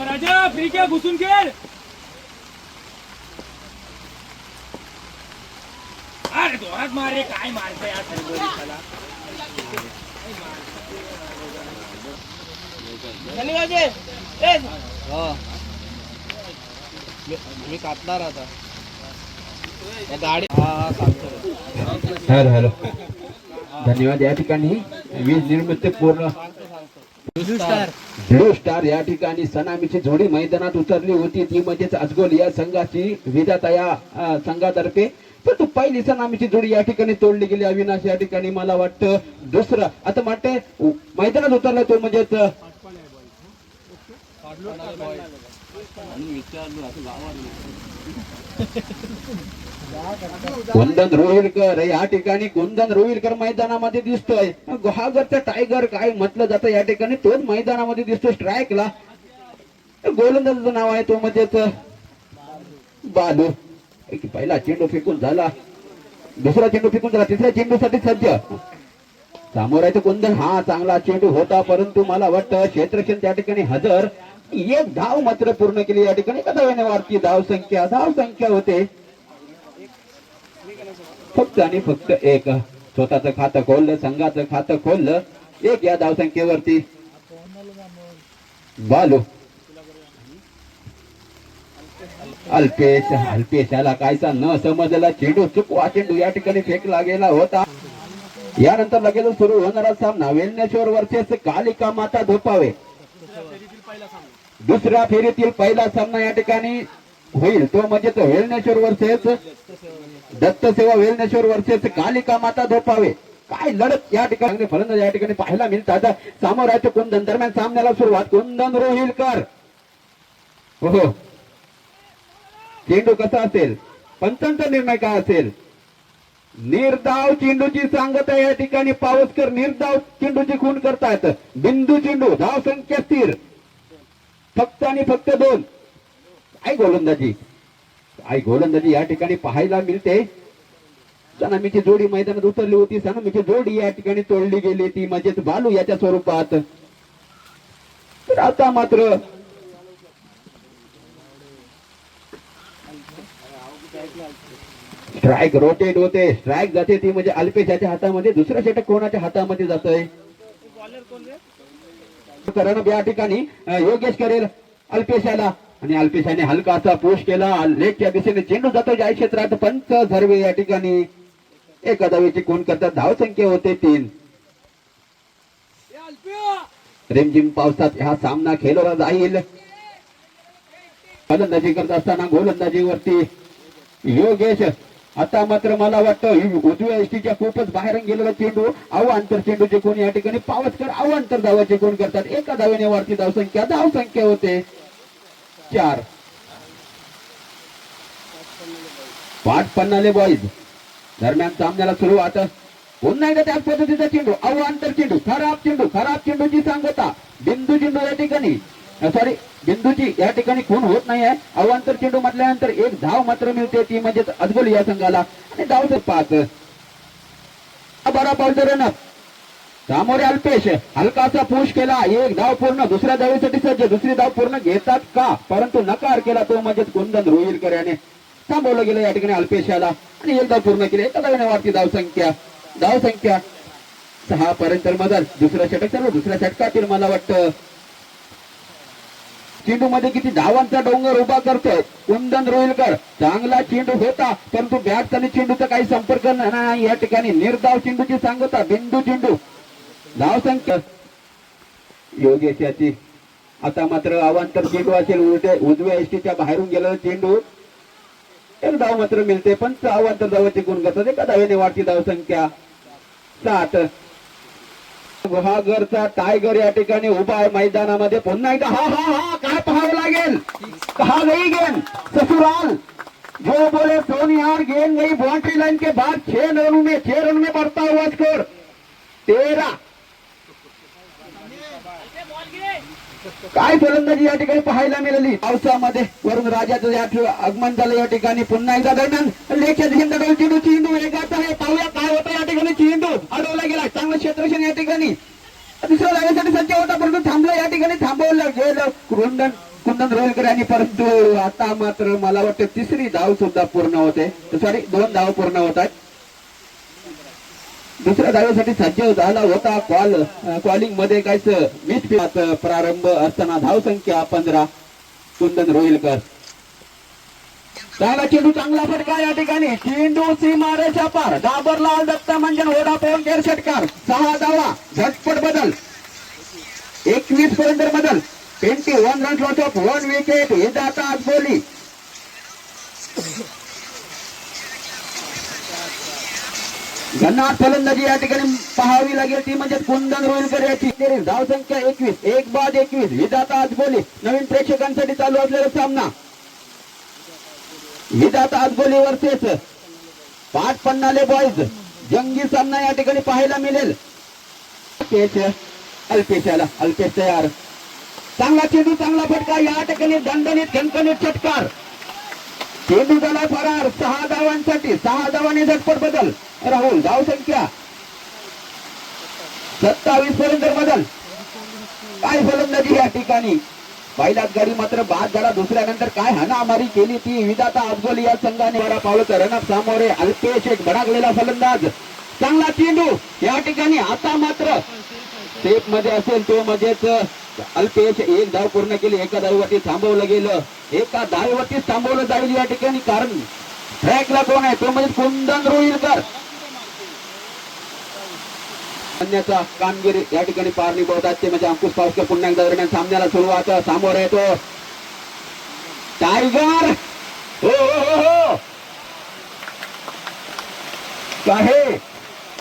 राजा free क्या घुसून खेळ. अरे जोरात मार रे. काय मारतोय या सर्व. मी कापणार आता गाडी. हॅलो हॅलो धन्यवाद. या ठिकाणी वीज निर्मिती पूर्ण ब्लू स्टार या ठिकाणी सनामीची जोडी मैदानात उतरली होती. ती म्हणजेच अजगोल या संघाची विधाता या संघातर्फे. परंतु पहिली सनामीची जोडी या ठिकाणी तोडली गेली. अविनाश या ठिकाणी मला वाटतं दुसरं आता वाटते मैदानात उतरला तो म्हणजेच कुंदन रोहिलकर या ठिकाणी. कुंदन रोहिलकर मैदानामध्ये दिसतोय. गुहागरचा टायगर काय म्हटलं जातं या ठिकाणी तोच मैदानामध्ये दिसतो. स्ट्राईकला गोलंदाजाचं नाव आहे तो म्हणजेच बालू. पहिला चेंडू फेकून झाला. दुसरा चेंडू फेकून झाला. तिसऱ्या चेंडूसाठी सज्ज. सामोरायचं कुंदन. हा चांगला चेंडू होता परंतु मला वाटतं क्षेत्रक्षण त्या ठिकाणी हजर. एक धाव मात्र पूर्ण केली या ठिकाणी. एका धावेने वाढती धाव संख्या होते फक्त आणि फक्त एक. स्वतःचं खातं खोललं. संघाचं खातं खोललं. एक या धावसंख्येवरती बालू. अल्पेशाला कायचा न समजला चेंडू चुकवा चेंडू या ठिकाणी फेकला गेला होता. यानंतर लगेच सुरू होणारा सामना वेलनेश्वर वर्सेस कालिका माता धोपावे. दुसऱ्या फेरीतील पहिला सामना या ठिकाणी होईल तो म्हणजे वेलनेश्वर वर्सेस दत्तसेवा. वेलनेश्वर वर्सेस कालिका माता धोपावे. काय लढत या ठिकाणी फलंदाज या ठिकाणी पाहायला मिळतात. सामोरायचं कुंदन. दरम्यान सामन्याला सुरुवात. कुंदन रोहिलकर. हो चेंडू कसा असेल. पंचांचा निर्णय काय असेल. निर्धाव चेंडूची सांगता या ठिकाणी पावसकर. निर्धाव चेंडूची खून करतायत. बिंदू चेंडू. धाव संख्या स्थिर. फक्त आणि फक्त 2. काय गोलंदाजी या ठिकाणी पाहायला मिळते. सनामीची जोडी मैदानात उतरली होती. सनामीची जोडी या ठिकाणी तोडली गेली ती म्हणजेच बालू याच्या स्वरूपात. तर आता मात्र स्ट्राईक रोटेट होते. स्ट्राईक जाते ती म्हणजे अल्पेशाच्या हातामध्ये. दुसरा षटक कोणाच्या हातामध्ये जातोय. कारण या ठिकाणी योगेश करेल अल्पेशाला आणि अल्पेशाने हलकासा पुश केला. लेगच्या दिशेने चेंडू जातो जाय क्षेत्रात. पंच झरवे या ठिकाणी एका धावेची खून करतात. धाव संख्या होते 3. रिमझिम पावसात हा सामना खेळला जाईल. फलंदाजी करत असताना गोलंदाजीवरती योगेश. आता मात्र मला वाटतं उजव्या एसटीच्या खूपच बाहेर गेलेला चेंडू अवांतर चेंडूचे कोण या ठिकाणी पावसकर अवांतर धावाचे कोण करतात. एका धावेने वाढती धावसंख्या होते 4. 5 पन्नाले बॉईज. दरम्यान सामन्याला सुरुवात. पुन्हा एकदा त्याच पद्धतीचा चेंडू अवांतर चेंडू. खराब चेंडूची सांगता. बिंदू चेंडू या ठिकाणी बिंदूची या ठिकाणी खून होत नाही आहे. अवांतर चेंडू म्हटल्यानंतर एक धाव मात्र मिळते ती म्हणजे अजगोल या संघाला. आणि धाव 5. 12 पावलं रनअप. सामोरे अल्पेश. हलकासा पुश केला. एक धाव पूर्ण. दुसऱ्या धावेसाठी सज्ज. दुसरी धाव पूर्ण घेतात का परंतु नकार केला तो म्हणजे कुंदन रोहिलकर याने. थांबवलं गेलं या ठिकाणी अल्पेशाला आणि एक धाव पूर्ण केली. एका धावेने वाढती धाव संख्या 6 पर्यंत मदत. दुसरा षटक चालू. दुसऱ्या षटकातील मला वाटतं चेंडू मध्ये किती धावांचा डोंगर उभा करतोय कुंदन रोहिलकर. चांगला चेंडू होता परंतु बॅट आणि चेंडूचा काही संपर्क नाही या ठिकाणी. निर्धाव चेंडूची सांगता बिंदू चेंडू. धावसंख्या योगेश याची आता मात्र अवांतर चेंडू असेल. उजव्या एसटीच्या बाहेरून गेलेला चेंडू. एक धाव मात्र मिळते पण अवांतर धावाची गुण करतात. एका धावेने वाढती धावसंख्या 7. गुहागरचा टायगर या ठिकाणी उभा आहे मैदानामध्ये. पुन्हा एकदा हा हा हा काय पाहावं लागेल. कहा गई गेंद ससुराल जो बोले सोनिहार गेंद गई बाउंड्री लाइन के बाद 6 रनों में बढ़ता हुआ स्कोर 13. काय फलंदाजी या ठिकाणी पाहायला मिळाली. पावसामध्ये वरून राजाचं या आगमन झालं या ठिकाणी. पुन्हा एकदा दरम्यान लेख्या चेंडू चेंडू वेगाचा आहे. पाहूया काय होतं या ठिकाणी. चेंडू अडवला गेला. चांगलं क्षेत्ररक्षण या ठिकाणी. दुसऱ्या धावेसाठी सज्ज होता परंतु थांबलं या ठिकाणी. थांबवलं गेलं कुंदन रोहिलकर यांनी. परंतु आता मात्र मला वाटतं तिसरी धाव सुद्धा पूर्ण होते. सॉरी 2 धाव पूर्ण होत आहेत. दुसऱ्या धावेसाठी सज्ज झाला होता. कॉलिंग मध्ये काहीच मिस. प्रारंभ असताना धावसंख्या 15. कुंदन रोहिलकर. चांगला चेंडू चांगला फटका या ठिकाणी. चेंडू सीमारेषा पार. डाबरलाल दत्त मंजन वोडाफोन केअर षटकार. 6 धावा. झटपट बदल 21 पर्यंत बदल. 21 रन लॉस ऑफ 1 विकेट. विधाता आजबोली. घनाट फलंदाजी या ठिकाणी पाहावी लागेल ती म्हणजे कुंदन रोहिलकर याची. धावसंख्या 21. 1 बाद 21. विधाता आजबोली. नवीन प्रेक्षकांसाठी चालू असलेला सामना. विधाता आजबोली वर्सेस पाटपन्नाले बॉईज. जंगी सामना या ठिकाणी पाहायला मिळेल. अल्पेश तयार. चांगला चेंडू चांगला फटका या ठिकाणी. दणदणीत खणखणीत षटकार. चेंडू झाला फरार. 6 धावांसाठी. 6 धावांनी झटपट बदल. राहुल धावसंख्या 27 पर्यंत बदल. काय फलंदाजी या ठिकाणी. पहिल्याच गाडी मात्र बाद झाला. दुसऱ्यानंतर काय हाणामारी केली ती विधाता आजबोली या संघाने. पावलं रनअप सामोरे. अल्पेश एक भडकलेला फलंदाज. चांगला चेंडू या ठिकाणी. आता मात्र सेफ मध्ये असेल तो म्हणजेच अल्पेश. 1 धाव पूर्ण केली. एका धावेवरती थांबवलं गेलं. एका धावेवरती थांबवलं जाईल या ठिकाणी. कारण ट्रॅकला कोण आहे तो म्हणजे कुंदन रोहिलकर. कामगिरी या ठिकाणी पारणी बोलतात ते म्हणजे अंकुश पावसकर. पुन्हा एकदा दरम्यान सामन्याला सुरुवात. समोर येतो टायगर. हो काहे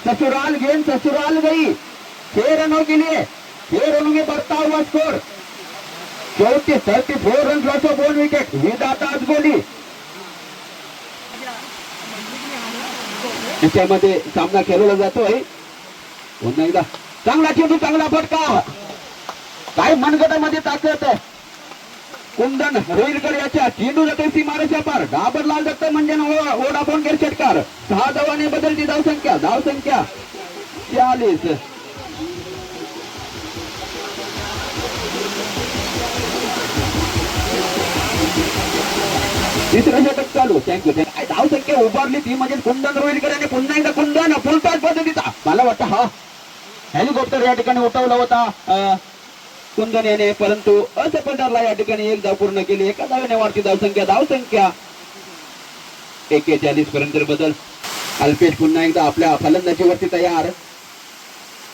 ससुराल गेंद ससुराल गई. 6 रनों के लिए 6 रनों में बढ़ता हुआ score 34 run loss of 1 wicket. विधाता आजबोली. त्याच्यामध्ये सामना खेळवला जातोय. पुन्हा एकदा चांगला चेंडू चांगला फटका. काय मनगटामध्ये ताकद. कुंदन रोहिलकर याच्या. चेंडू जातो सीमारेषा पार. डाबरलाल दत्त म्हणजे वोडाफोन केअर षटकार. 6 धावांनी बदलती धावसंख्या. 40. तिसरं षटक चालू. थँक्यू. धावसंख्या उभारली ती म्हणजे कुंदन रोहिलकर आणि पुन्हा एकदा कुंदन फुलटॉस पद्धतीचा. मला वाटतं हा हेलिकॉप्टर या ठिकाणी उठवला होता कुंदन याने परंतु असफल ठरला. या ठिकाणी 1 धाव पूर्ण केली. एका धावेने वाढती धावसंख्या 41 पर्यंत बदल. अल्पेश पुन्हा एकदा आपल्या फलंदाजीवरती तयार.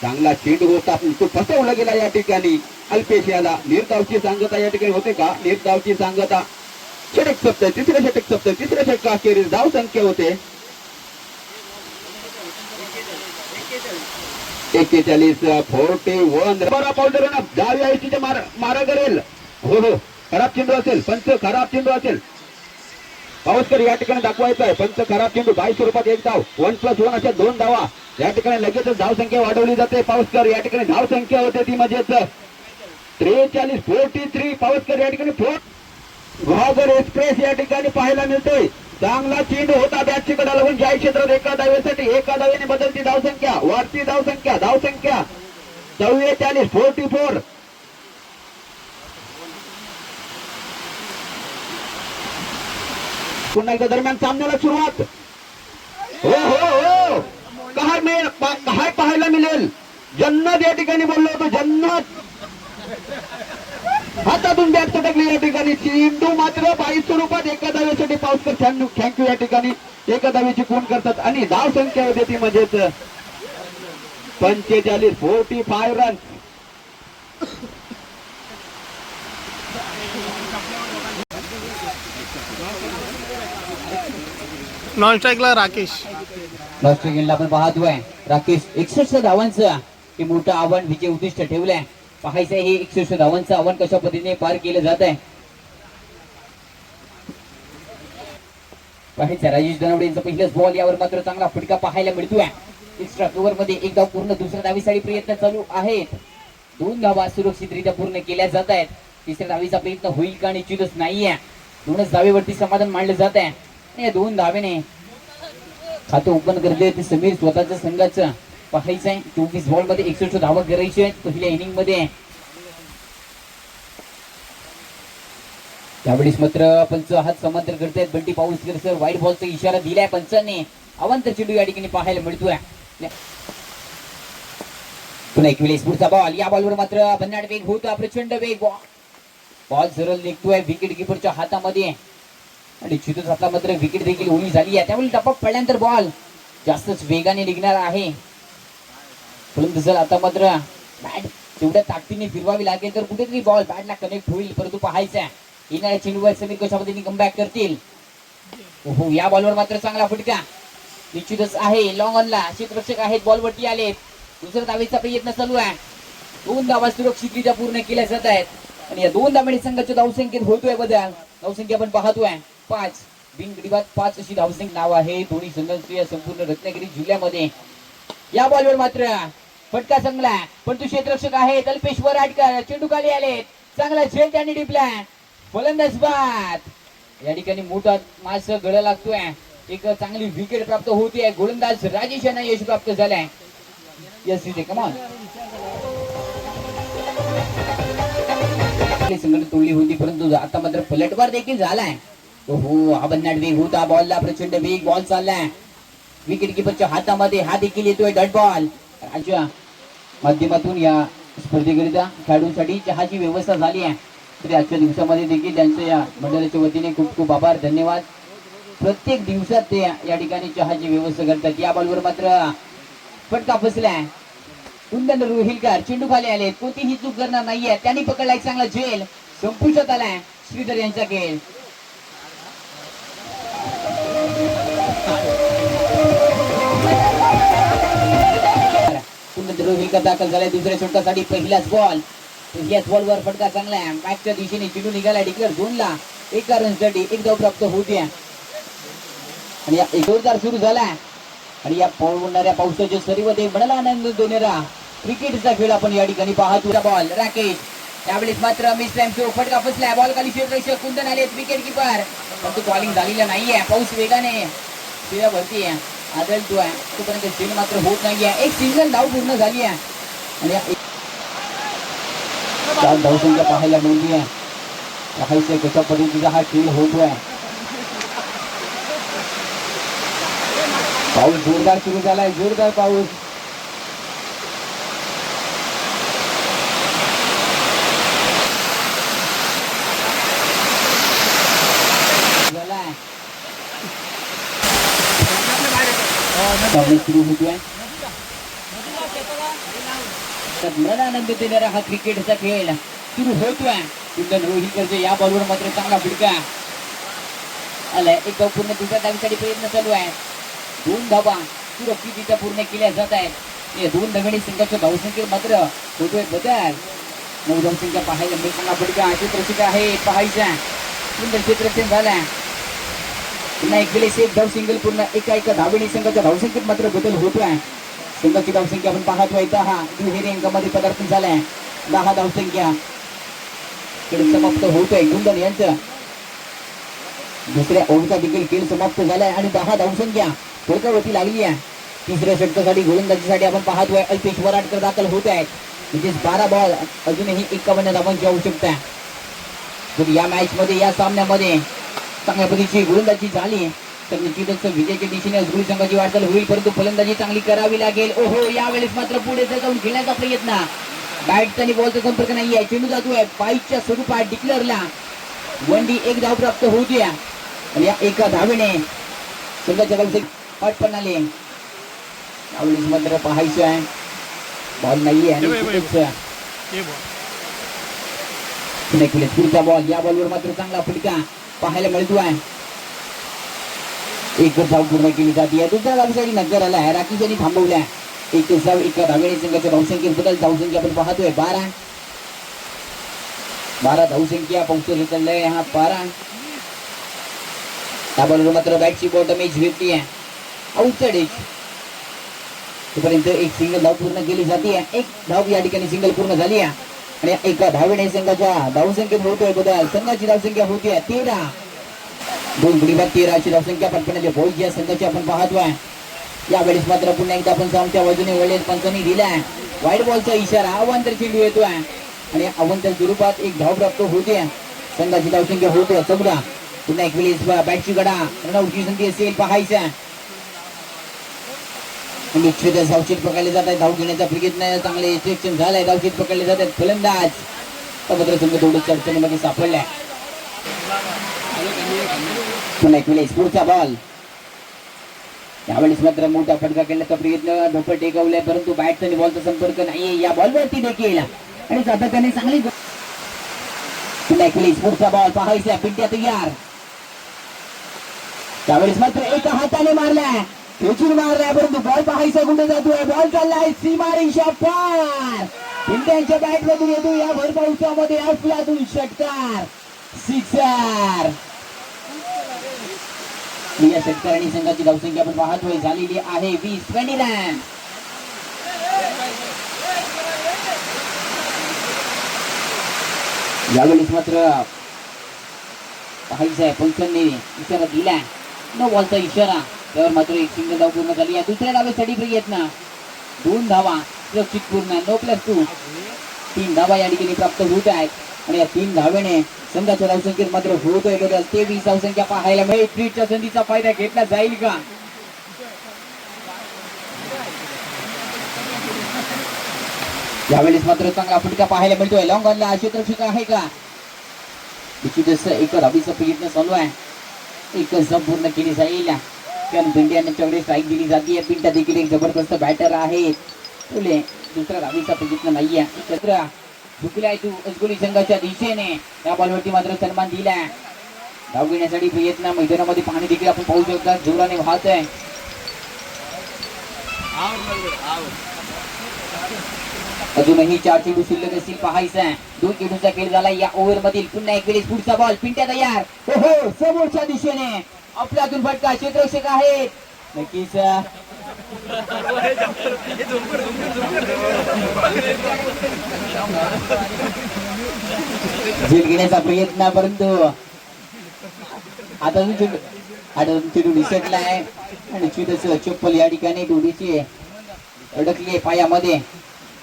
चांगला चेंडू होता तो फसवला गेला या ठिकाणी. अल्पेश याला. निर्धावची सांगता या ठिकाणी होते का. निर्धावची सांगता. षटक सप्तय. तिसऱ्या षटका अखेरीस धावसंख्या होते 41. 41. बरा पावडर डाव्या एसटीच्या मारा करेल. हो खराब चेंडू असेल. पंच खराब चेंडू असेल. पावसकर या ठिकाणी दाखवायचं आहे. पंच खराब चेंडू. 22 स्वरूपात 1 धाव. 1+1 अशा 2 धावा. या ठिकाणी लगेचच धावसंख्या वाढवली जाते. पावसकर या ठिकाणी धावसंख्या होते ती म्हणजेच 43. पावसकर या ठिकाणी गुहागर एक्सप्रेस या ठिकाणी पाहायला मिळतोय. चांगला चेंडू होता बॅटची कडा लागून जाय क्षेत्रात. एका धावेसाठी. एका धावेने बदलती धावसंख्या. वाढती धावसंख्या 44. पुन्हा एकदा दरम्यान सामन्याला सुरुवात. हो काय पाहायला मिळेल. जन्नत या ठिकाणी बोललो होतो. जन्नत हातातून बॅट सटकली या ठिकाणी. चेंडू मात्र 22 स्वरूपात एका धावेसाठी पाऊसकर थँक्यू या ठिकाणी एका धावेची खूण करतात आणि धाव संख्या होते ती म्हणजेच 45 रन. नॉन स्ट्राईकला राकेश. ऑस्ट्रेलियनला आपण पाहतोय राकेश 61 धावांचं हे मोठं आव्हान विजय उद्दिष्ट ठेवलंय. पाहायचं हे 61 धावांचं आव्हान कशा पद्धतीने पार केलं जात आहे. पाहायचं राजेश धनावडे यांचा पहिलाच बॉल, यावर मात्र चांगला फटका पाहायला मिळतोय. एक्स्ट्रा ओव्हर मध्ये एक धाव पूर्ण, दुसऱ्या धावीसाठी प्रयत्न चालू आहेत. 2 धावा सुरक्षितरित्या पूर्ण केल्या जात आहेत. तिसऱ्या धावीचा प्रयत्न होईल का निश्चितच नाहीये. 2च धावेवरती समाधान मानलं जात आहे. या 2 धावेने खातं ओपन करते ते समीर स्वतःच्या संघाचं. पाहायचं आहे 24 बॉल मध्ये 61 धावा करायची आहेत पहिल्या इनिंग मध्ये. त्यावेळेस मात्र पंच हात समांतर करतायत. बंटी पाऊसकर सर वाईट बॉलचा इशारा दिलाय पंचांनी. अवांतर चेंडू या ठिकाणी पाहायला मिळतोय. पुन्हा एक वेळेस पुढचा बॉल, या बॉलवर मात्र भन्नाट वेग होता, प्रचंड वेग. बॉल सरळ निघतोय विकेट किपरच्या हातामध्ये आणि चितूच हाता मात्र विकेट देखील उडी झाली आहे. त्यामुळे टप्पा पडल्यानंतर बॉल जास्तच वेगाने निघणार आहे. परंतु जर आता मात्र बॅट तेवढ्या ताकदीने फिरवावी लागेल तर कुठेतरी बॉल बॅटला कनेक्ट होईल. परंतु पाहायचं येणाऱ्या चेंडूवर समीर कशा पद्धतीने कमबॅक करतील. हो, या बॉलवर मात्र चांगला फटका निश्चितच आहे. लॉंग ऑनला क्षेत्ररक्षक आहेत, बॉलवरती आले. दुसऱ्या धावेचा प्रयत्न चालू आहे. 2 धावा सुरक्षितरित्या पूर्ण केल्या जात आहेत आणि या 2 धावांनी संघाच्या धावसंख्येत होतोय बदल. धावसंख्या आपण पाहतोय 5 बिनगडीबाद 5 अशी धावसंख्या नाव आहे दोन्ही संघांची या संपूर्ण रत्नागिरी जिल्ह्यामध्ये. या बॉलवर मात्र फटका चांगला, पण तो क्षेत्ररक्षक आहे अल्पेश वराडकर. चेंडू खाली आले, चांगला झेल त्यांनी टिपलाय. फलंदाज बाद, या ठिकाणी मोठा मास गळा लागतोय. एक चांगली विकेट प्राप्त होते. गोलंदाज राजेश यांना यश प्राप्त झालंय. यस इथे कमॉन संघटना तोडली होती, परंतु आता मात्र पलटवार देखील झालाय. हो, हा भन्नाट वेग होता. बॉलला प्रचंड वेग, बॉल चाललाय विकेट किपरच्या हातामध्ये. हा देखील येतोय डॉट बॉल. राज्य माध्यमातून या स्पर्धेकरिता खेळाडूंसाठी चहाची व्यवस्था झाली आहे. तरी आजच्या दिवसामध्ये देखील त्यांच्या या मंडळाच्या वतीने खूप खूप आभार, धन्यवाद. प्रत्येक दिवसात ते या ठिकाणी चहाची व्यवस्था करतात. या बॉलवर मात्र फटका फसलाय. कुंदन रोहिलकर चेंडू खाली आले, कोणतीही चूक करणार नाहीये. त्यांनी पकडलाय चांगला झेल, संपुष्टात आलाय श्रीधर यांचा खेळ. कुंदन रोहिलकर दाखल झालाय दुसऱ्या षटकासाठी. पहिलाच बॉल, पहिल्याच बॉलवर फटका चांगला आहे. बॅकच्या दिशेने चेंडू निघाला डिक्लेअर झोनला. 1 रनसाठी 1 धाव प्राप्त होते आणि या जोरदार सुरू झाला आणि या पडणाऱ्या पावसाच्या सरीमध्ये म्हणाला आनंद देणारा क्रिकेटचा खेळ आपण या ठिकाणी पाहतो. बॉल राकेश, त्यावेळेस मात्र मिस टाइम शो, फटका फसलाय. बॉल खाली क्षेत्ररक्षक कुंदन आले, विकेट किपर. परंतु बॉलिंग झालेला नाहीये. पाऊस वेगाने भरती आदळतोय, तोपर्यंत खेळ मात्र होत नाहीये. एक सिंगल धाव पूर्ण झाली आहे आणि 4 धावसंख्या पाहायला मिळते आहे. पाहायचं कशा पद्धतीचा हा खेळ होतोय. पाऊस जोरदार सुरू झालाय, जोरदार पाऊस. झालाय सुरू होतोय. आनंद देणारा हा क्रिकेटचा खेळ सुरू होतोय. कुंदन रोहिलकरचे या बॉलवर मात्र चांगला फटका आलाय. 1 धाव पूर्ण, दुसऱ्या धावीसाठी प्रयत्न चालू आहे. 2 धावा सुरक्षितरित्या पूर्ण केल्या जात आहेत. या 2 धावांनी संघाच्या धावसंख्येत मात्र होतोय बदल. 9 धावसंख्या पाहायला मिळताना फटका क्षेत्ररक्षक आहे. पाहायचा सुंदर क्षेत्ररक्षण झालाय. पुन्हा एक वेळेस 1 धाव सिंगल पूर्ण, एका धावेने संघाच्या धावसंख्येत मात्र बदल होतोय. संघाची धावसंख्या आपण पाहतोय 10. दुहेरी अंकामध्ये पदार्पण झालाय. 10 धावसंख्या समाप्त होतोय. कुंदन यांचं दुसऱ्या ओव्हरचा देखील खेळ समाप्त झालाय आणि 10 धावसंख्या फलकावरती लागली आहे. तिसऱ्या षटकासाठी गोलंदाजीसाठी आपण पाहतोय अल्पेश वराडकर दाखल होत आहेत. म्हणजे 12 बॉल, अजूनही 51 धावांची आवश्यकता. जर या मॅच मध्ये, या सामन्यामध्ये चांगल्या पद्धतीची गोलंदाजी झाली तर निश्चितच विजयाच्या दिशेने अजून संघाची वाटचाल होईल. परंतु फलंदाजी चांगली करावी लागेल. ओहो, यावेळेस मात्र पुढे जाऊन खेळण्याचा प्रयत्न बॅट आणि बॉलचा संपर्क नाहीये. चेंडू जातोय बाईकच्या स्वरूपात डिक्लेअरला. वनडी एक धाव प्राप्त होऊया आणि या एका धावेने संघाच्या धावसे 58 आले. यावेळेस मात्र पाहायचं आहे बॉल नाहीये आणि पुढचा बॉल. या बॉलवर मात्र चांगला फटका पाहायला मिळतोय. एक धाव पूर्ण केली जाते. दुसऱ्या धावेसाठी नजर आला आहे. राकेश यांनी थांबवल्या. एक धाव एका धावेने संघाच्या धावसंख्येत बदल. धावसंख्या आपण पाहतोय 12 धावसंख्या पोहोचली चाललंय हा 12. त्या बॉलवर मात्र बॅटची बॉटम एज घेतली आहे. Outside edge. तोपर्यंत एक सिंगल धाव पूर्ण केली जाते. एक धाव या ठिकाणी सिंगल पूर्ण झाली आहे आणि एका धावेने संघाच्या धावसंख्येत होतोय बदल. संघाची धावसंख्या होतीये 13. 2 गडी बाद 13 अशी धावसंख्या 55 बॉल या संघाची आपण पाहतोय. यावेळेस मात्र पुन्हा एकदा आपण सामच्या बाजूने वळलेत पंचांनी दिलाय वाईट बॉलचा इशारा. अवांतर चेंडू येतोय आणि अवांतर स्वरूपात एक धाव प्राप्त होते. संघाची धावसंख्या होते 14. पुन्हा एक वेळेस बॅटची गडा रनआउटची संधी असेल पाहायचा. धावशीत पकडले जात आहे. धाव घेण्याचा प्रयत्न चांगले सिलेक्शन झालंय. धावशीत पकडले जात आहेत फलंदाज. मात्र संघ थोडी चर्चेमध्ये सापडलाय. पुन्हा एक वेळेस पुढचा बॉल. यावेळेस मात्र मोठा फटका खेळण्याचा प्रयत्न ढोपळ टेकवलाय परंतु बॅट आणि बॉलचा संपर्क नाहीये या बॉलवरती देखील आणि सातत्याने चांगली. पुन्हा एक वेळेस पुढचा बॉल पाहायचा. पिंट्या तयार. त्यावेळेस मात्र एका हाताने मारलाय. खेचून मारलाय परंतु बॉल पाहायचा कुठे जातोय. बॉल चाललाय सीमारेषा पार. पिंट्यांच्या बॅट मधून येतो या भर पावसामध्ये अफलातून षटकार. सिक्सर. या षटकारांनी संघाची धावसंख्या आपण पाहतोय झालेली आहे 20 रन. यावेळेस मात्र पाहायचं आहे पंचांनी इशारा दिलाय. नो बॉलचा इशारा. त्यावर मात्र एक सिंगल धाव पूर्ण झाली आहे. दुसऱ्या धावेसाठी प्रयत्न 2 धावा सुरक्षित पूर्ण. नो +2 3 धावा या ठिकाणी प्राप्त होत आहेत आणि या 3 धावेने संघाच्या धावसंख्येत मात्र होतोय बदल. 23 धावसंख्या पाहायला मिळेल. ट्रीटच्या संधीचा फायदा घेतला जाईल का. यावेळेस मात्र चांगला फटका पाहायला मिळतोय. लॉंग ऑनला क्षेत्ररक्षक आहे का. निश्चितच एका धावीचा प्रयत्न चालू आहे. एकच धाव पूर्ण केली जाईल कारण पिंट्याच्याकडे स्ट्राईक दिली जाते. पिंट्या देखील एक जबरदस्त बॅटर आहे. दुसऱ्या धावीचा प्रयत्न नाहीये. एकत्र झुकलाय तू अजगोली संघाच्या दिशेने. या बॉलवरती मात्र सन्मान दिलाय. धाव घेण्यासाठी प्रयत्न. मैदानामध्ये पाणी देखील आपण पाहू शकता जोराने वाहत आहे. अजूनही 4 चेंडू शिल्लक असतील पाहायचं आहे. 2 चेंडूचा खेळ झाला या ओव्हर मधील. पुन्हा एक वेळेस पुढचा बॉल. पिंट्या तयार. हो समोरच्या दिशेने आपल्यातून फटका. क्षेत्ररक्षक आहेत नक्कीच. झेल घेण्याचा प्रयत्न परंतु आता चेंडू निसटलाय आणि चप्पल या ठिकाणी डोळीची अडकली आहे पायामध्ये.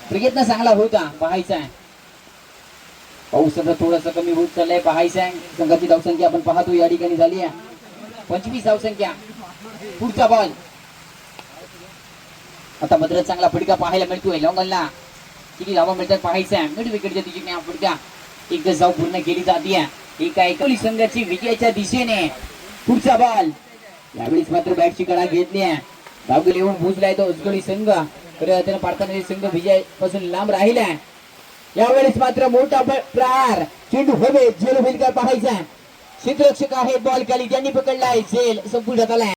प्रयत्न चांगला होता पाहायचा. पाऊस थोडासा कमी होत चाललाय पाहायचा. संघाची धावसंख्या आपण पाहतो या ठिकाणी झाली आहे 25 धावसंख्या. पुढचा बॉल. आता मात्र चांगला फटका पाहायला मिळतोय. लॉंगनला किती धावा मिळतात पाहायचा. मिड विकेटच्या दिशेने हा फटका एकच धाव पूर्ण केली जाते. एका संघाची विजयाच्या दिशेने. पुढचा बॉल. यावेळेस मात्र बॅटची कडा घेतली आहे. धाव येऊन पोहोचलाय तो उजगडी संघ. त्याने पाडताना संघ विजयापासून लांब राहिलाय. यावेळेस मात्र मोठा प्रहार. चेंडू हवे झेल होईल का पाहायचा. क्षेत्ररक्षक आहे. बॉल खाली ज्यांनी पकडलाय झेल संपूर्ण झालाय.